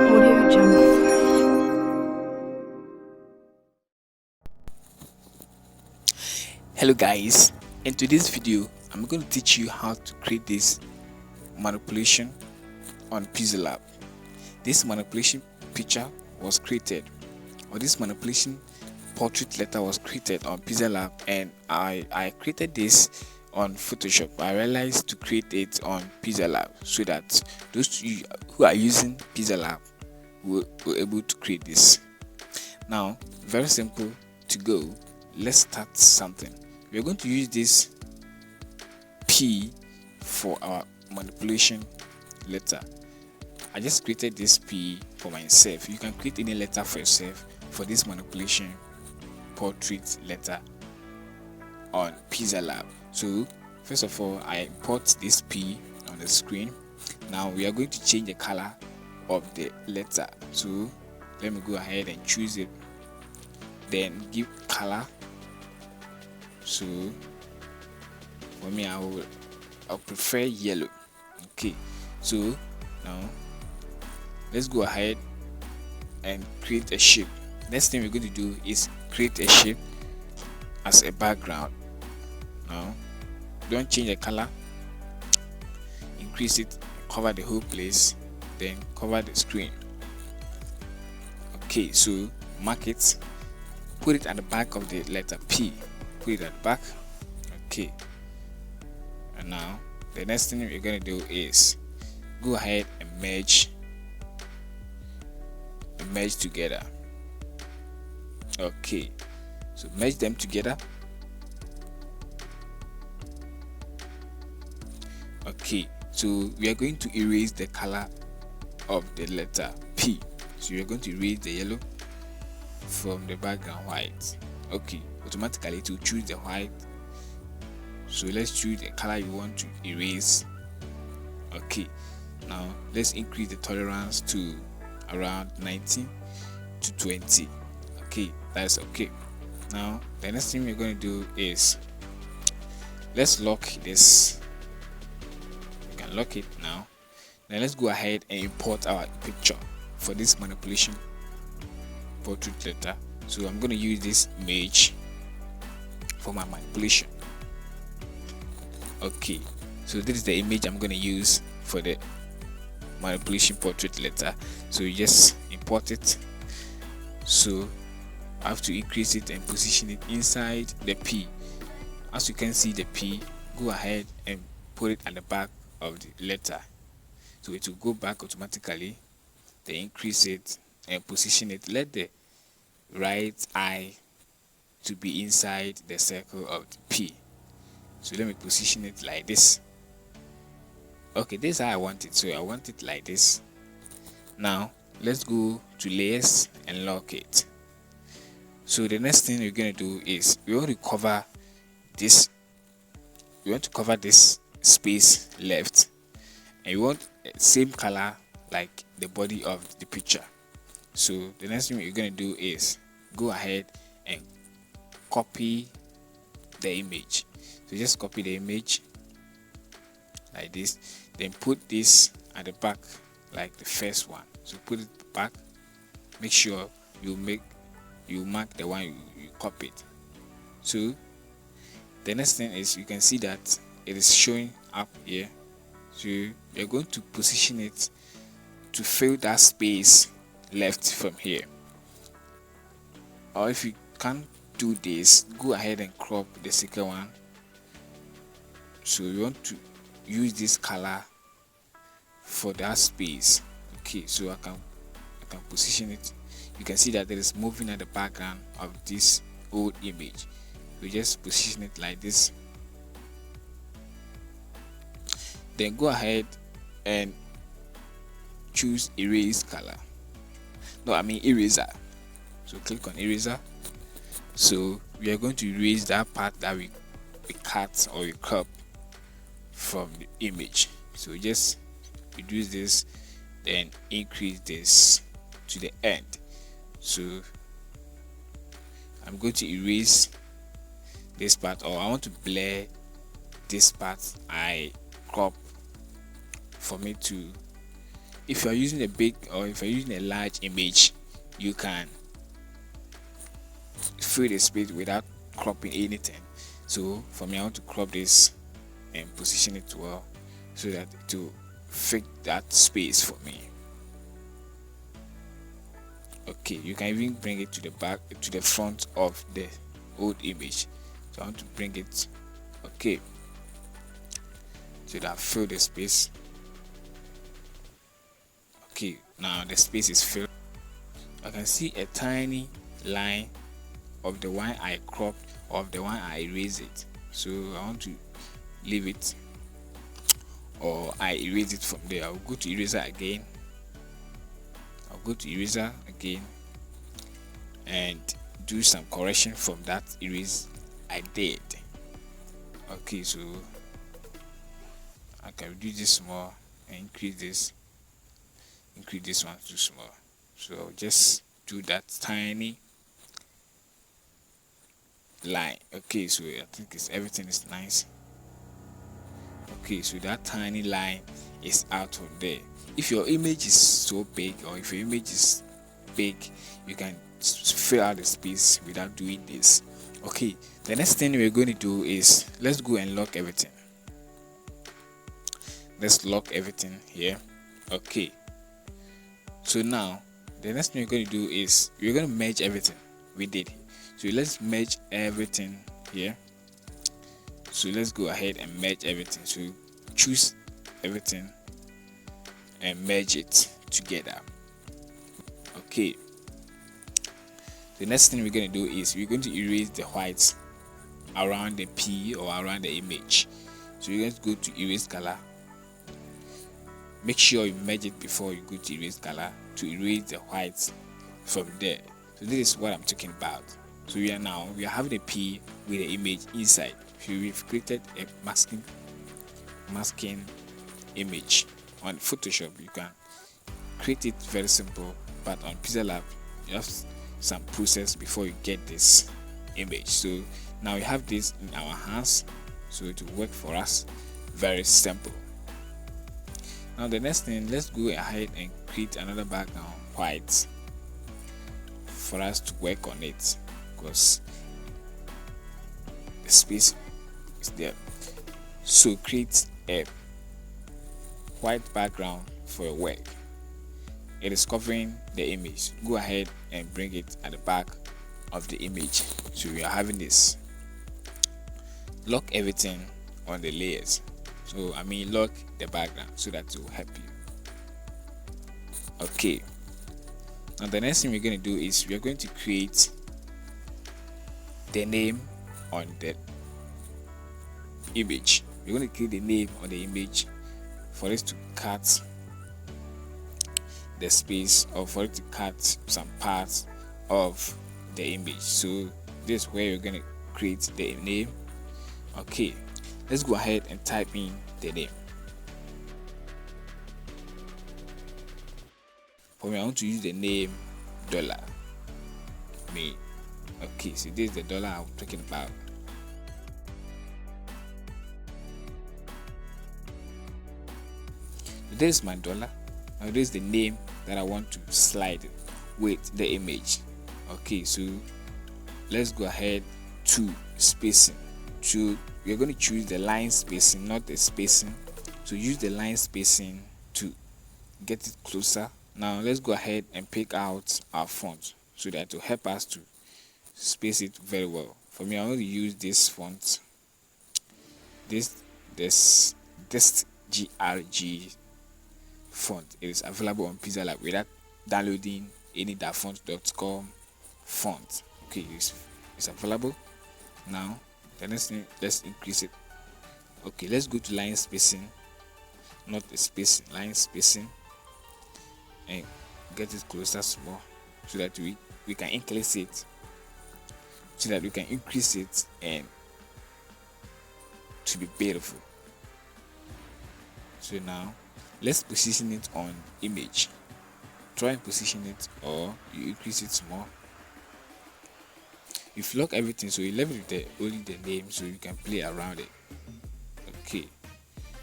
Audio Jungle. Hello guys, in today's video I'm going to teach you how to create this manipulation on Pixellab. This manipulation picture was created, or this manipulation portrait letter was created on Pixellab, and I created this on Photoshop. I realized to create it on Pixellab so that those who are using Pixellab were able to create this. Now, very simple to go. Let's start something. We're going to use this P for our manipulation letter. I just created this P for myself. You can create any letter for yourself for this manipulation portrait letter on Pixellab. So first of all, I import this P on the screen. Now we are going to change the color of the letter. So let me go ahead and choose it, then give color. So for me, I'll prefer yellow. Okay, so now let's go ahead and create a shape. Next thing we're going to do is create a shape as a background. Now don't change the color, increase it, cover the whole place, then cover the screen. Okay, so mark it, put it at the back of the letter P. Put it at the back. Okay, and now the next thing we're going to do is go ahead and merge together. Okay, so merge them together. Okay, so we are going to erase the color of the letter P. So we are going to erase the yellow from the background white. Okay, automatically to choose the white. So let's choose the color you want to erase. Okay, now let's increase the tolerance to around 19 to 20. Okay, that's okay. Now the next thing we're going to do is let's lock this. We can lock it now. Now let's go ahead and import our picture for this manipulation portrait letter. So I'm going to use this image for my manipulation. Okay, so this is the image I'm going to use for the manipulation portrait letter. So you just import it. So I have to increase it and position it inside the P. As you can see the P, go ahead and put it at the back of the letter. So it will go back automatically. Then increase it and position it. Let the right eye to be inside the circle of the P. So let me position it like this. Okay, this is how I want it. So I want it like this. Now let's go to layers and lock it. So the next thing we're going to do is we want to cover this. We want to cover this space left, and we want the same color like the body of the picture. So the next thing we're going to do is go ahead and copy the image. So just copy the image like this, then put this at the back like the first one. So put it back, make sure you mark the one you copied. So the next thing is you can see that it is showing up here. So you're going to position it to fill that space left from here. Or if you can't do this, go ahead and crop the second one. So you want to use this color for that space. Okay, so I can position it. You can see that there is moving at the background of this old image. We just position it like this. Then go ahead and choose erase color. Eraser. So click on eraser. So we are going to erase that part that we cut or we crop from the image. So just reduce this, then increase this to the end. So I'm going to erase this part, or I want to blur this part I crop for me to if you're using a big, or if you're using a large image, you can fill the space without cropping anything. So for me, I want to crop this and position it well so that it will fit that space for me. Okay, you can even bring it to the back, to the front of the old image. So I want to bring it, okay, so that I fill the space. Okay, now the space is filled. I can see a tiny line of the one I cropped, of the one I erased it. So I want to leave it, or I erase it from there. I'll go to eraser again. I'll go to eraser again and do some correction from that erase I did. Okay, so I can reduce this small and increase this one too small. So I'll just do that tiny line. Okay, so I think everything is nice. Okay, so that tiny line is out of there. If your image is so big, or if your image is big, you can fill out the space without doing this. Okay, the next thing we're going to do is, let's go and lock everything. Let's lock everything here. Okay, so now the next thing we're going to do is we're going to merge everything we did. So let's merge everything here. So let's go ahead and merge everything. So choose everything and merge it together. Okay, the next thing we're going to do is we're going to erase the whites around the P or around the image. So you're going to go to erase color. Make sure you merge it before you go to erase color to erase the whites from there. So this is what I'm talking about. So we are having a P with the image inside. So we've created a masking image. On Photoshop you can create it very simple, but on Pixellab you have some process before you get this image. So now we have this in our hands, so it will work for us very simple. Now the next thing, let's go ahead and create another background white for us to work on it, because the space is there. So create a white background for your work. It is covering the image. Go ahead and bring it at the back of the image. So we are having this. Lock everything on the layers. So lock the background so that it will help you. Okay, now the next thing we're going to do is we're going to create the name on the image. We're going to create the name on the image for us to cut the space, or for it to cut some parts of the image. So this is where you're going to create the name. Okay, let's go ahead and type in the name. For me, I want to use the name $. Okay, so this is the dollar I'm talking about. This is my dollar. Now this is the name that I want to slide with the image. Okay, so let's go ahead to spacing. So we're going to choose the line spacing, not the spacing. So use the line spacing to get it closer. Now let's go ahead and pick out our font so that will help us to space it very well. For me, I want to use this font, this GRG font. It is available on Pixellab without downloading any dafont.com font. Okay, it's available. Now the next thing, let's increase it. Okay, let's go to line spacing, not the spacing, line spacing, and get it closer small so that we can increase it, so that we can increase it and to be beautiful. So now let's position it on image. Try and position it, or you increase it small. If you lock everything, so you leave it with only the name, so you can play around it. Okay,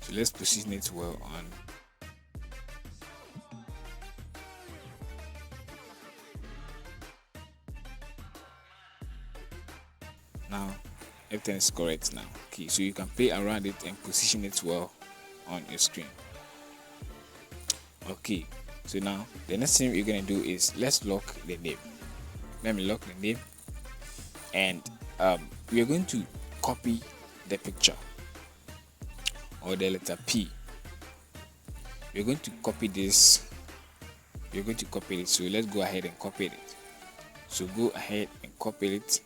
so let's position it well on. Now everything is correct now. Okay, so you can play around it and position it well on your screen. Okay, so now the next thing we're going to do is let's lock the name. Let me lock the name, and we are going to copy the picture or the letter P. We're going to copy this. We're going to copy it. So let's go ahead and copy it. So go ahead and copy it.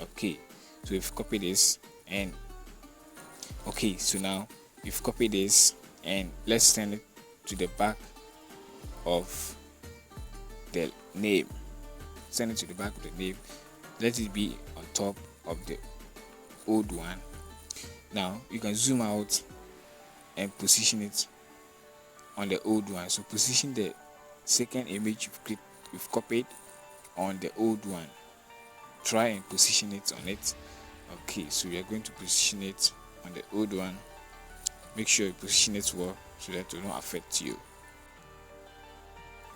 Okay, so we've copied this, and okay, so now we've copied this, and let's send it to the back of the name. Send it to the back of the name. Let it be on top of the old one. Now you can zoom out and position it on the old one. So position the second image you've copied on the old one. Try and position it on it. Okay, so we are going to position it on the old one. Make sure you position it well so that it will not affect you.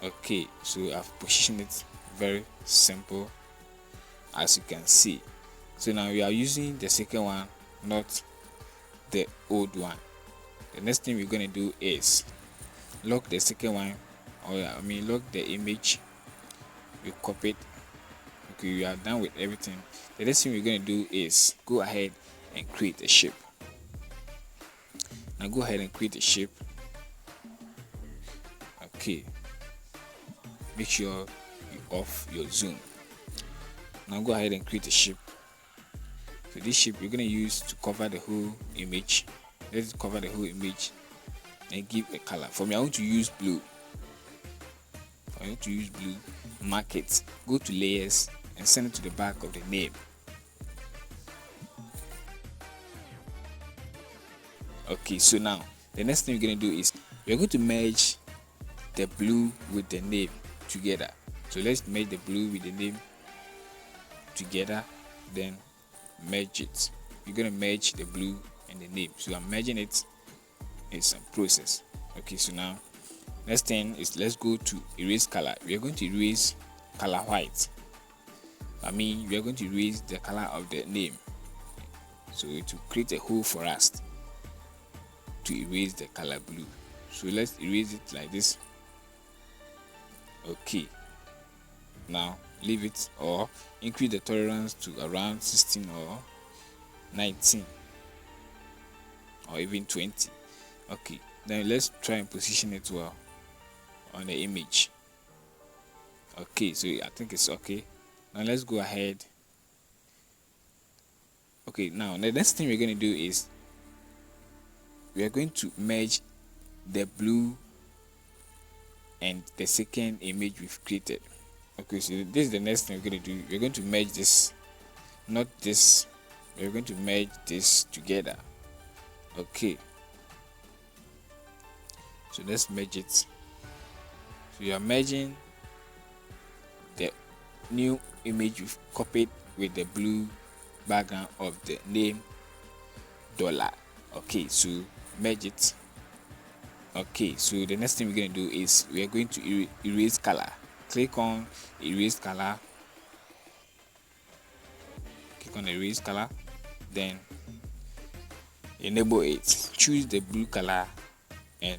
Okay, so I've positioned it very simple, as you can see. So now we are using the second one, not the old one. The next thing we're going to do is lock the second one, or lock the image we copied. Okay, we are done with everything. The next thing we're going to do is go ahead and create a shape. Now go ahead and create a shape. Okay, make sure you off your zoom. Now go ahead and create a shape. So this shape we're going to use to cover the whole image. Let's cover the whole image and give a color. For me, I want to use blue. Mark it, go to layers and send it to the back of the name. Okay, so now the next thing we're going to do is we're going to merge the blue with the name together. So let's merge the blue with the name together, then merge it. You're going to merge the blue and the name. So I'm merging it. It's a process. Okay, so now next thing is let's go to erase color. We are going to erase color white. We are going to erase the color of the name. So to create a hole for us to erase the color blue. So let's erase it like this. Okay, now leave it or increase the tolerance to around 16 or 19 or even 20. Okay, then let's try and position it well on the image. Okay, so I think it's okay. Now let's go ahead. Okay, now the next thing we're going to do is we are going to merge the blue and the second image we've created. Okay, so this is the next thing we're going to do. We're going to merge this, not this. We're going to merge this together. Okay, so let's merge it. So you are merging the new image you've copied with the blue background of the name dollar. Okay, so merge it. Okay, so the next thing we're going to do is we are going to erase color. Click on erase color. Click on erase color, then enable it. Choose the blue color and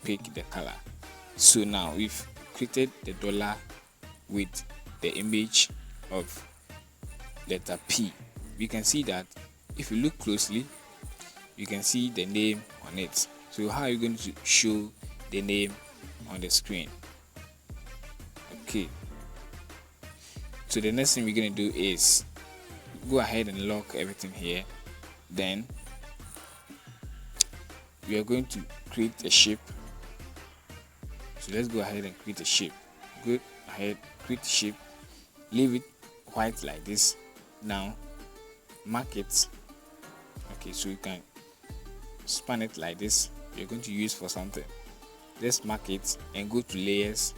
pick the color. So now we've created the dollar with the image of letter P. We can see that if you look closely, you can see the name on it. So how are you going to show the name on the screen? Okay, so the next thing we're going to do is go ahead and lock everything here. Then we are going to create a shape. So let's go ahead and create a shape. Go ahead, create a shape, leave it white like this. Now mark it. Okay, so you can span it like this. You're going to use for something. Let's mark it and go to layers.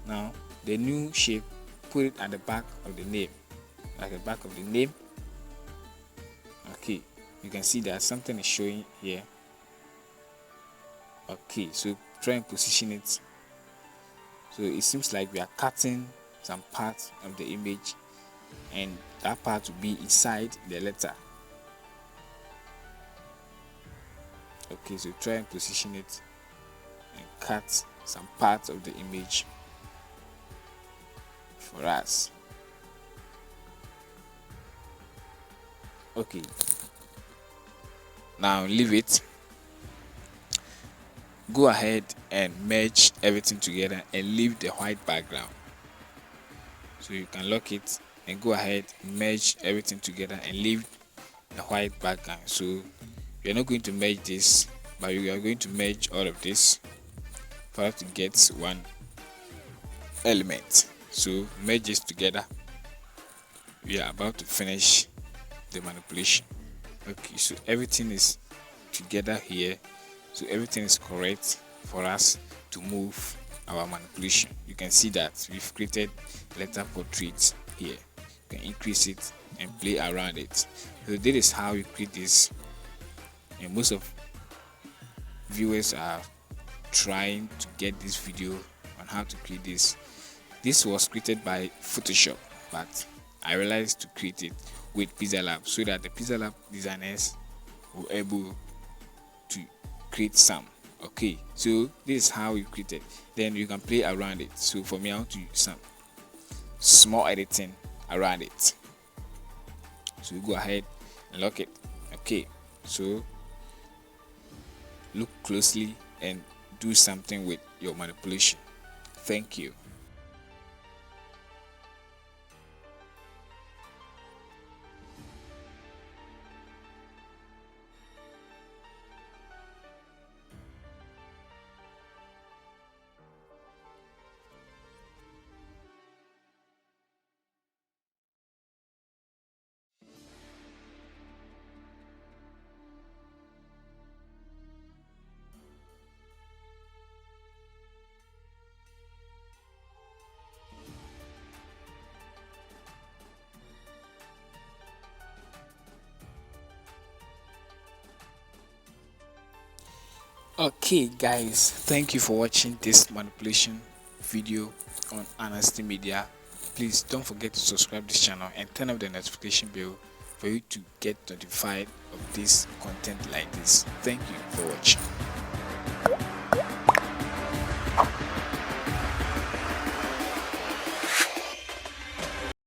Now the new shape, put it at the back of the name, like the back of the name. Okay, you can see that something is showing here. Okay, so try and position it. So it seems like we are cutting some parts of the image and that part will be inside the letter. Okay, so try and position it and cut some parts of the image for us. Okay, now leave it. Go ahead and merge everything together and leave the white background. So you can lock it and go ahead, merge everything together and leave the white background. So you're not going to merge this, but you are going to merge all of this for us to get one element. So merge this together. We are about to finish the manipulation. Okay, so everything is together here, so everything is correct for us to move our manipulation. You can see that we've created letter portraits here. You can increase it and play around it. So this is how you create this, and most of viewers are trying to get this video on how to create this. This was created by Photoshop, but I realized to create it with Pixellab so that the Pixellab designers were able to create some. Okay, so this is how you create it. Then you can play around it. So for me, I want to use some small editing around it. So you go ahead and lock it. Okay, so look closely and do something with your manipulation. Thank you. Okay guys, thank you for watching this manipulation video on Honesty Media. Please don't forget to subscribe this channel and turn on the notification bell for you to get notified of this content like this. Thank you for watching.